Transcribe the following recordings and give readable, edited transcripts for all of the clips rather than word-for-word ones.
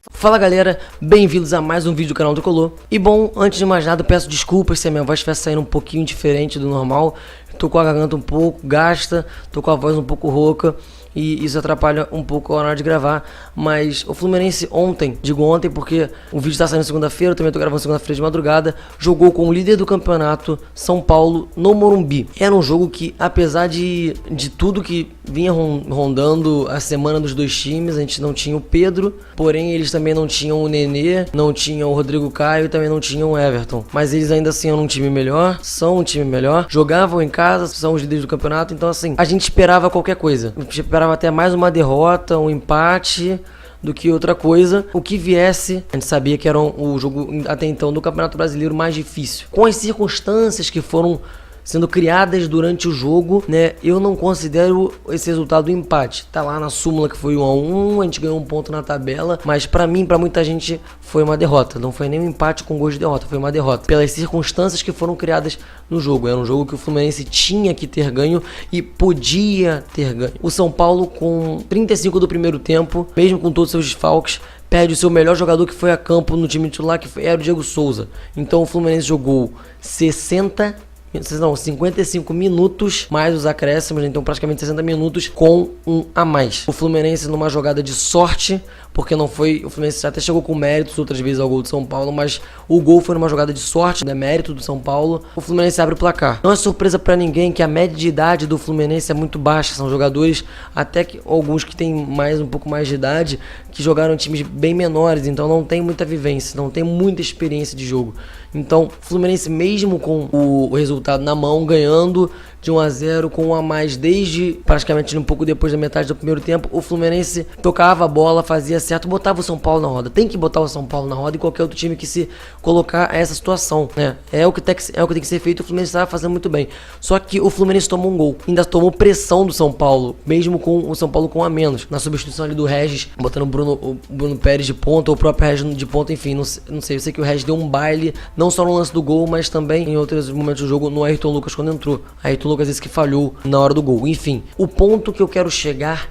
Fala galera, bem-vindos a mais um vídeo do canal do Tricolor. E bom, antes de mais nada, peço desculpas se a minha voz estiver saindo um pouquinho diferente do normal. Tô com a garganta um pouco gasta, tô com a voz um pouco rouca e isso atrapalha um pouco a hora de gravar. Mas o Fluminense ontem, digo ontem porque o vídeo tá saindo segunda-feira, eu também tô gravando segunda-feira de madrugada, jogou com o líder do campeonato, São Paulo, no Morumbi. Era um jogo que, apesar de tudo que vinha rondando a semana dos dois times, a gente não tinha o Pedro, porém eles também não tinham o Nenê, não tinham o Rodrigo Caio e também não tinham o Everton. Mas eles ainda assim eram um time melhor, são um time melhor, jogavam em casa, são os líderes do campeonato, então assim, a gente esperava qualquer coisa. A gente esperava até mais uma derrota, um empate do que outra coisa. O que viesse, a gente sabia que era o jogo até então do Campeonato Brasileiro mais difícil. Com as circunstâncias que foram sendo criadas durante o jogo, né? Eu não considero esse resultado um empate. Tá lá na súmula que foi 1-1, a gente ganhou um ponto na tabela, mas pra mim, pra muita gente, foi uma derrota. Não foi nem um empate com gols de derrota, foi uma derrota. Pelas circunstâncias que foram criadas no jogo. Era um jogo que o Fluminense tinha que ter ganho e podia ter ganho. O São Paulo, com 35 do primeiro tempo, mesmo com todos os seus desfalques, perde o seu melhor jogador que foi a campo no time titular, que era o Diego Souza. Então o Fluminense jogou 55 minutos mais os acréscimos, então praticamente 60 minutos com um a mais. O Fluminense numa jogada de sorte, porque não foi, o Fluminense até chegou com méritos outras vezes ao gol do São Paulo, mas o gol foi numa jogada de sorte, né, mérito do São Paulo. O Fluminense abre o placar. Não é surpresa pra ninguém que a média de idade do Fluminense é muito baixa, são jogadores até que alguns que têm um pouco mais de idade, que jogaram em times bem menores, então não tem muita vivência, não tem muita experiência de jogo. Então, o Fluminense, mesmo com o resultado na mão, ganhando de 1-0 com 1 a mais desde praticamente um pouco depois da metade do primeiro tempo, o Fluminense tocava a bola, fazia certo, botava o São Paulo na roda. Tem que botar o São Paulo na roda e qualquer outro time que se colocar a essa situação, né? É o que tem que ser feito, o Fluminense estava fazendo muito bem. Só que o Fluminense tomou um gol, ainda tomou pressão do São Paulo, mesmo com o São Paulo com um a menos. Na substituição ali do Regis, botando o Bruno Pérez de ponta, ou o próprio Regis de ponta, enfim, não sei, eu sei que o Regis deu um baile, não só no lance do gol, mas também em outros momentos do jogo no Ayrton Lucas quando entrou. Ayrton Lucas esse que falhou na hora do gol. Enfim, o ponto que eu quero chegar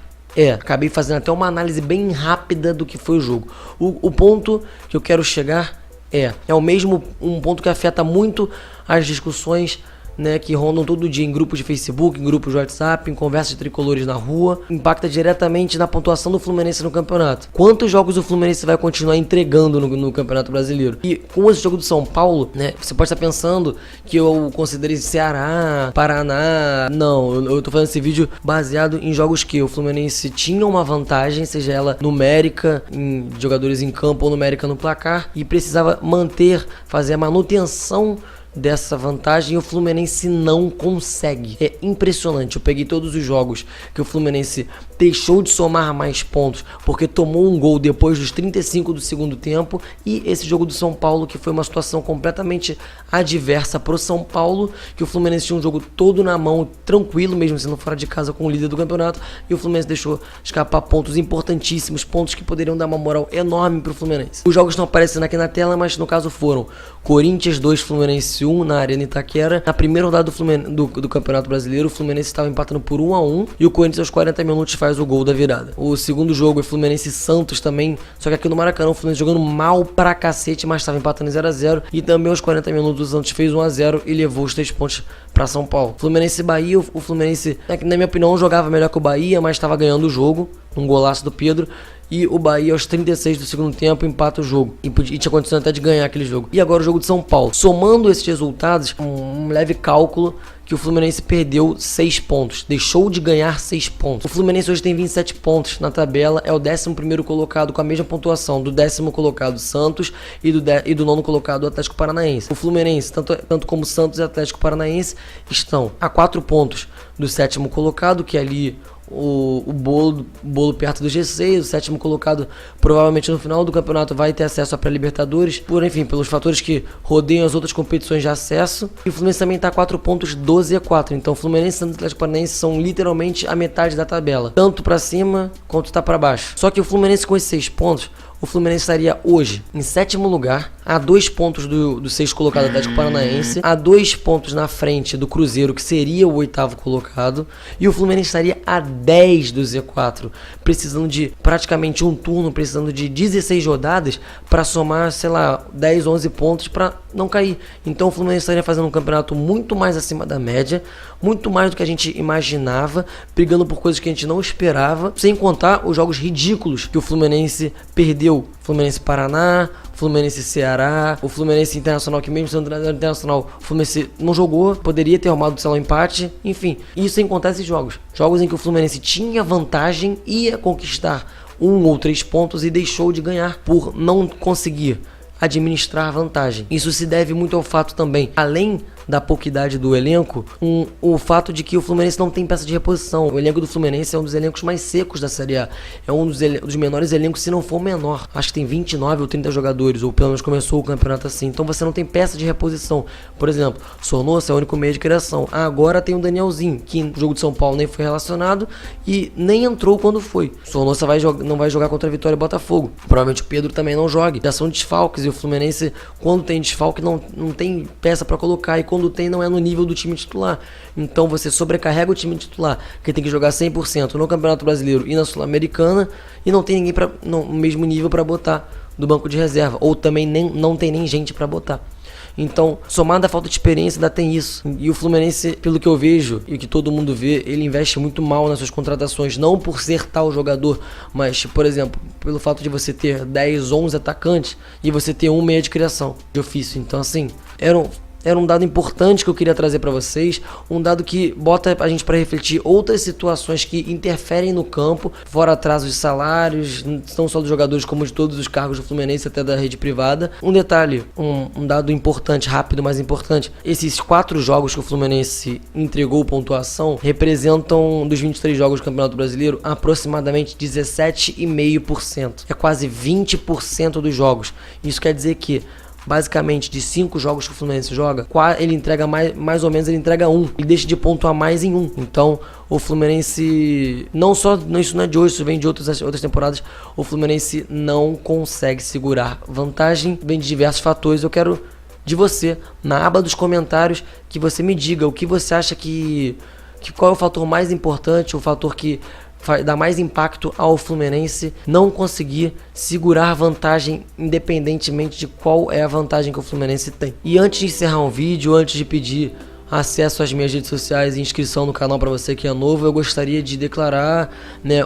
acabei fazendo até uma análise bem rápida do que foi o jogo. O ponto que eu quero chegar é o mesmo, um ponto que afeta muito as discussões, né, que rondam todo dia em grupos de Facebook, em grupos de WhatsApp, em conversas de tricolores na rua, impacta diretamente na pontuação do Fluminense no campeonato. Quantos jogos o Fluminense vai continuar entregando no Campeonato Brasileiro? E com esse jogo do São Paulo, né, você pode estar pensando que eu considerei Ceará, Paraná. Não, eu tô fazendo esse vídeo baseado em jogos que o Fluminense tinha uma vantagem, seja ela numérica, em jogadores em campo ou numérica no placar, e precisava fazer a manutenção dessa vantagem, e o Fluminense não consegue. É impressionante. Eu peguei todos os jogos que o Fluminense deixou de somar mais pontos porque tomou um gol depois dos 35 do segundo tempo, e esse jogo do São Paulo, que foi uma situação completamente adversa pro São Paulo, que o Fluminense tinha um jogo todo na mão, tranquilo, mesmo sendo fora de casa com o líder do campeonato, e o Fluminense deixou escapar pontos importantíssimos, pontos que poderiam dar uma moral enorme pro Fluminense. Os jogos estão aparecendo aqui na tela, mas no caso foram Corinthians 2, Fluminense 1 na Arena Itaquera. Na primeira rodada do Campeonato Brasileiro, o Fluminense estava empatando por 1-1 e o Corinthians aos 40 minutos faz o gol da virada. O segundo jogo é Fluminense e Santos também, só que aqui no Maracanã o Fluminense jogando mal pra cacete, mas estava empatando em 0-0, e também aos 40 minutos o Santos fez 1-0 e levou os 3 pontos para São Paulo. Fluminense e Bahia, o Fluminense, na minha opinião, jogava melhor que o Bahia, mas estava ganhando o jogo, um golaço do Pedro. E o Bahia aos 36 do segundo tempo empata o jogo, e tinha condição até de ganhar aquele jogo. E agora o jogo de São Paulo. Somando esses resultados, um leve cálculo, que o Fluminense perdeu 6 pontos, deixou de ganhar 6 pontos. O Fluminense hoje tem 27 pontos na tabela, é o 11º colocado com a mesma pontuação do 10º colocado Santos e do 9º colocado Atlético Paranaense. O Fluminense, tanto como Santos e Atlético Paranaense, estão a 4 pontos do 7º colocado, que é ali o bolo perto do G6, o 7º colocado provavelmente no final do campeonato vai ter acesso à pré-libertadores, pelos fatores que rodeiam as outras competições de acesso. E o Fluminense também está a 4 pontos, 12-4, então o Fluminense e o Atlético Paranaense são literalmente a metade da tabela, tanto para cima quanto tá para baixo. Só que o Fluminense com esses 6 pontos, o Fluminense estaria hoje em 7º lugar, a 2 pontos do 6º colocado Atlético Paranaense, a 2 pontos na frente do Cruzeiro, que seria o 8º colocado, e o Fluminense estaria a 10 do Z4, precisando de praticamente um turno, precisando de 16 rodadas para somar, sei lá, 10, 11 pontos para não cair. Então o Fluminense estaria fazendo um campeonato muito mais acima da média, muito mais do que a gente imaginava, brigando por coisas que a gente não esperava, sem contar os jogos ridículos que o Fluminense perdeu. Fluminense Paraná, Fluminense Ceará, o Fluminense Internacional, que mesmo sendo internacional, o Fluminense não jogou, poderia ter arrumado, sei lá, um empate, enfim. Isso sem contar esses jogos. Jogos em que o Fluminense tinha vantagem, ia conquistar 1 ou 3 pontos e deixou de ganhar por não conseguir administrar a vantagem. Isso se deve muito ao fato também, além da pouca idade do elenco, o fato de que o Fluminense não tem peça de reposição. O elenco do Fluminense é um dos elencos mais secos da Série A. É um dos menores elencos, se não for o menor. Acho que tem 29 ou 30 jogadores, ou pelo menos começou o campeonato assim. Então você não tem peça de reposição. Por exemplo, Sornosa é o único meio de criação. Agora tem o Danielzinho, que no jogo de São Paulo nem foi relacionado e nem entrou quando foi. Sornosa não vai jogar contra a Vitória e Botafogo. Provavelmente o Pedro também não joga. Já são desfalques e o Fluminense, quando tem desfalque, não tem peça para colocar. E quando tem, não é no nível do time titular. Então você sobrecarrega o time titular, que tem que jogar 100% no Campeonato Brasileiro e na Sul-Americana, e não tem ninguém no mesmo nível para botar do banco de reserva, ou também não tem nem gente para botar. Então, somado à falta de experiência, ainda tem isso. E o Fluminense, pelo que eu vejo e que todo mundo vê, ele investe muito mal nas suas contratações, não por ser tal jogador, mas, por exemplo, pelo fato de você ter 10, 11 atacantes e você ter um meia de criação de ofício. Então, assim, era um dado importante que eu queria trazer para vocês, um dado que bota a gente para refletir outras situações que interferem no campo, fora atrasos de salários, não só dos jogadores como de todos os cargos do Fluminense, até da rede privada. Um detalhe, um dado importante, rápido, mas importante: esses 4 jogos que o Fluminense entregou pontuação representam, dos 23 jogos do Campeonato Brasileiro, aproximadamente 17,5%. É quase 20% dos jogos. Isso quer dizer que basicamente, de 5 jogos que o Fluminense joga, ele entrega mais ou menos, ele entrega 1. Ele deixa de pontuar mais em 1. Então, o Fluminense, isso não é de hoje, isso vem de outras temporadas, o Fluminense não consegue segurar vantagem, vem de diversos fatores. Eu quero de você, na aba dos comentários, que você me diga o que você acha qual é o fator mais importante, o fator que dá mais impacto ao Fluminense não conseguir segurar vantagem, independentemente de qual é a vantagem que o Fluminense tem. E antes de encerrar um vídeo, antes de pedir acesso às minhas redes sociais e inscrição no canal para você que é novo, eu gostaria de declarar,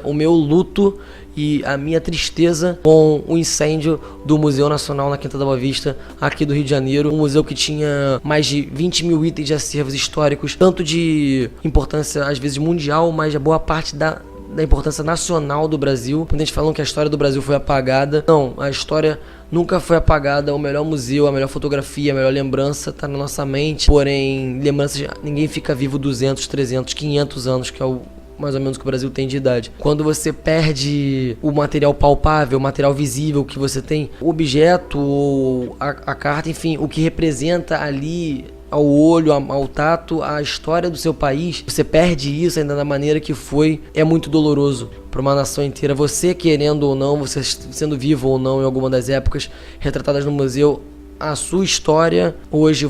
o meu luto e a minha tristeza com o incêndio do Museu Nacional na Quinta da Boa Vista, aqui do Rio de Janeiro. Um museu que tinha mais de 20 mil itens de acervos históricos, tanto de importância às vezes mundial, mas a boa parte da importância nacional do Brasil. Quando a gente fala que a história do Brasil foi apagada, não, a história nunca foi apagada. O melhor museu, a melhor fotografia, a melhor lembrança está na nossa mente. Porém, lembranças, ninguém fica vivo 200, 300, 500 anos, que é o mais ou menos que o Brasil tem de idade. Quando você perde o material palpável, o material visível que você tem, o objeto, ou a carta, enfim, o que representa ali ao olho, ao tato, a história do seu país, você perde isso ainda da maneira que foi, é muito doloroso para uma nação inteira. Você querendo ou não, você sendo vivo ou não em alguma das épocas retratadas no museu, a sua história hoje,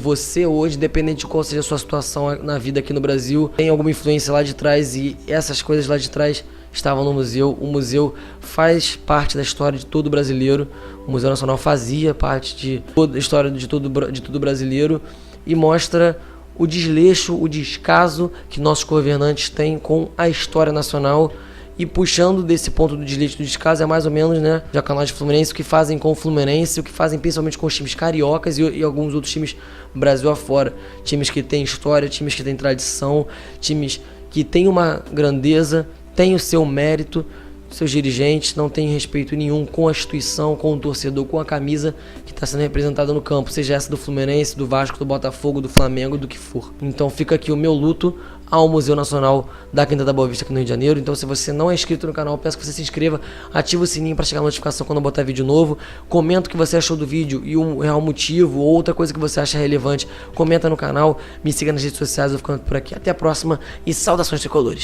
independente de qual seja a sua situação na vida aqui no Brasil, tem alguma influência lá de trás, e essas coisas lá de trás estavam no museu. O museu faz parte da história de todo brasileiro. O Museu Nacional fazia parte de toda a história de todo brasileiro, e mostra o desleixo, o descaso que nossos governantes têm com a história nacional. E puxando desse ponto do desleixo, do descaso, é mais ou menos, já canais de Fluminense, o que fazem com o Fluminense, o que fazem principalmente com os times cariocas e alguns outros times Brasil afora. Times que têm história, times que têm tradição, times que têm uma grandeza, têm o seu mérito. Seus dirigentes não têm respeito nenhum com a instituição, com o torcedor, com a camisa que está sendo representada no campo, seja essa do Fluminense, do Vasco, do Botafogo, do Flamengo, do que for. Então fica aqui o meu luto ao Museu Nacional da Quinta da Boa Vista aqui no Rio de Janeiro. Então, se você não é inscrito no canal, peço que você se inscreva, ative o sininho para chegar a notificação quando eu botar vídeo novo, comenta o que você achou do vídeo e um real motivo ou outra coisa que você acha relevante, comenta no canal, me siga nas redes sociais. Eu vou ficando por aqui, até a próxima e saudações tricolores.